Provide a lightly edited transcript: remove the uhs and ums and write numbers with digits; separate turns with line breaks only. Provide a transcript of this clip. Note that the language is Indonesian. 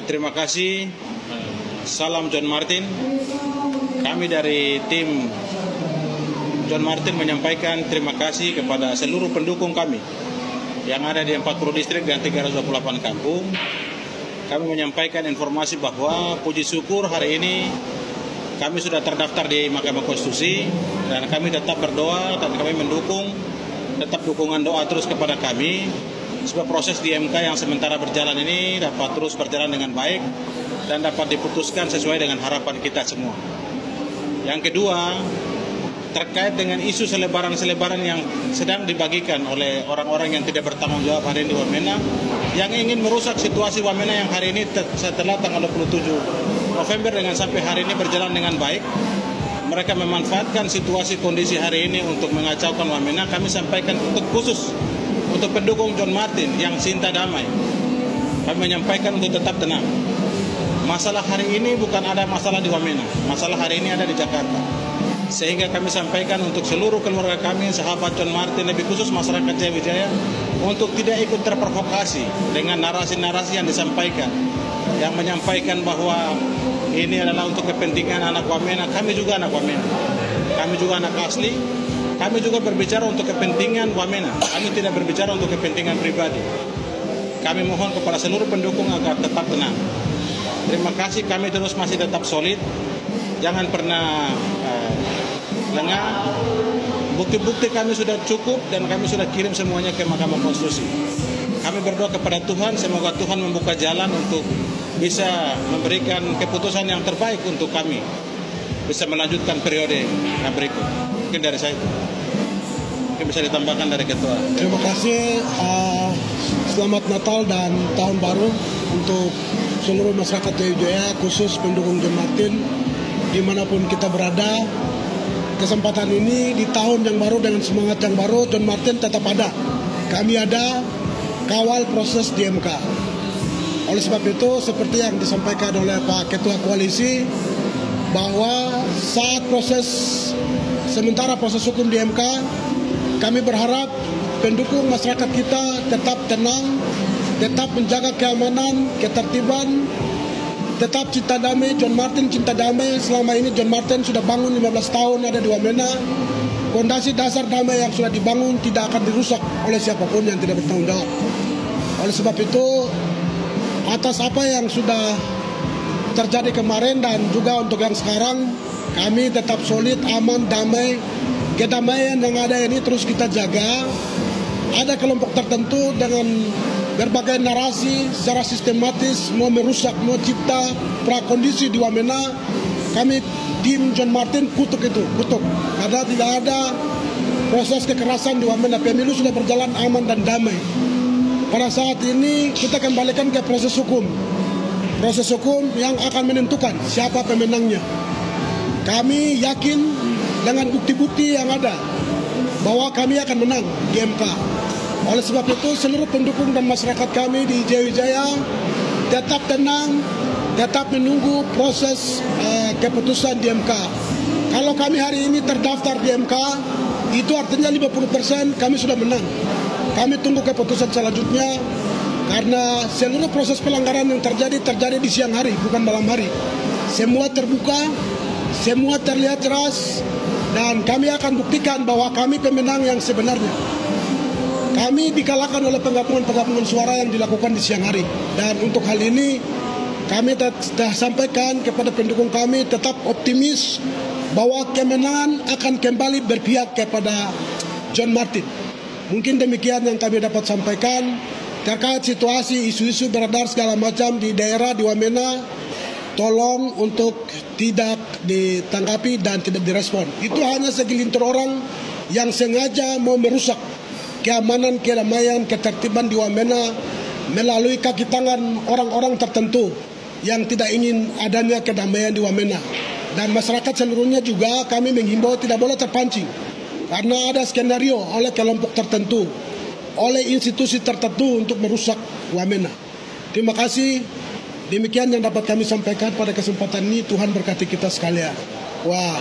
Terima kasih. Salam John Martin. Kami dari tim John Martin menyampaikan terima kasih kepada seluruh pendukung kami yang ada di 40 distrik dan 328 kampung. Kami menyampaikan informasi bahwa puji syukur hari ini kami sudah terdaftar di Mahkamah Konstitusi dan kami tetap berdoa dan kami mendukung, tetap dukungan doa terus kepada kami supaya proses di MK yang sementara berjalan ini dapat terus berjalan dengan baik dan dapat diputuskan sesuai dengan harapan kita semua. Yang kedua, terkait dengan isu selebaran-selebaran yang sedang dibagikan oleh orang-orang yang tidak bertanggung jawab hari ini di Wamena, yang ingin merusak situasi Wamena yang hari ini setelah tanggal 27 November dengan sampai hari ini berjalan dengan baik. Mereka memanfaatkan situasi kondisi hari ini untuk mengacaukan Wamena. Kami sampaikan untuk khusus untuk pendukung John Martin yang cinta damai, kami menyampaikan untuk tetap tenang. Masalah hari ini bukan ada masalah di Wamena, masalah hari ini ada di Jakarta. Sehingga kami sampaikan untuk seluruh keluarga kami, sahabat John Martin, lebih khusus masyarakat Jaya Wijaya, untuk tidak ikut terprovokasi dengan narasi-narasi yang disampaikan, yang menyampaikan bahwa ini adalah untuk kepentingan anak Wamena. Kami juga anak Wamena, kami juga anak asli. Kami juga berbicara untuk kepentingan Wamena. Kami tidak berbicara untuk kepentingan pribadi. Kami mohon kepada seluruh pendukung agar tetap tenang. Terima kasih, kami terus masih tetap solid. Jangan pernah lengah. Bukti-bukti kami sudah cukup dan kami sudah kirim semuanya ke Mahkamah Konstitusi. Kami berdoa kepada Tuhan, semoga Tuhan membuka jalan untuk bisa memberikan keputusan yang terbaik untuk kami, bisa melanjutkan periode yang berikut. Mungkin dari saya, mungkin bisa ditambahkan dari Ketua.
Terima kasih. Selamat Natal dan Tahun Baru untuk seluruh masyarakat Jaya Wijaya, khusus pendukung John Martin dimanapun kita berada. Kesempatan ini di tahun yang baru dengan semangat yang baru, John Martin tetap ada. Kami ada kawal proses di MK. Oleh sebab itu, seperti yang disampaikan oleh Pak Ketua Koalisi, bahwa saat sementara proses hukum di MK, kami berharap pendukung masyarakat kita tetap tenang, tetap menjaga keamanan, ketertiban, tetap cinta damai. John Martin cinta damai. Selama ini John Martin sudah bangun 15 tahun ada di Wamena. Fondasi dasar damai yang sudah dibangun tidak akan dirusak oleh siapapun yang tidak bertanggung jawab. Oleh sebab itu, atas apa yang sudah terjadi kemarin dan juga untuk yang sekarang, kami tetap solid, aman, damai. Kedamaian yang ada ini terus kita jaga. Ada kelompok tertentu dengan berbagai narasi secara sistematis mau merusak, mau cipta prakondisi di Wamena. Kami tim John Martin kutuk itu, kutuk. Karena tidak ada proses kekerasan di Wamena. Pemilu sudah berjalan aman dan damai. Pada saat ini kita kembalikan ke proses hukum. Proses hukum yang akan menentukan siapa pemenangnya. Kami yakin dengan bukti-bukti yang ada bahwa kami akan menang di MK. Oleh sebab itu, seluruh pendukung dan masyarakat kami di Jaya Wijaya tetap tenang, tetap menunggu proses keputusan di MK. Kalau kami hari ini terdaftar di MK, itu artinya 50% kami sudah menang. Kami tunggu keputusan selanjutnya. Karena seluruh proses pelanggaran yang terjadi di siang hari, bukan malam hari. Semua terbuka, semua terlihat jelas, dan kami akan buktikan bahwa kami pemenang yang sebenarnya. Kami dikalahkan oleh penggabungan suara yang dilakukan di siang hari. Dan untuk hal ini, kami sudah sampaikan kepada pendukung kami tetap optimis bahwa kemenangan akan kembali berpihak kepada John Martin. Mungkin demikian yang kami dapat sampaikan. Terkait situasi isu-isu beredar segala macam di daerah di Wamena, tolong untuk tidak ditanggapi dan tidak direspon. Itu hanya segelintir orang yang sengaja mau merusak keamanan, kedamaian, ketertiban di Wamena melalui kaki tangan orang-orang tertentu yang tidak ingin adanya kedamaian di Wamena. Dan masyarakat seluruhnya juga kami menghimbau tidak boleh terpancing karena ada skenario oleh kelompok tertentu, oleh institusi tertentu untuk merusak Wamena. Terima kasih. Demikian yang dapat kami sampaikan pada kesempatan ini. Tuhan berkati kita sekalian. Wah.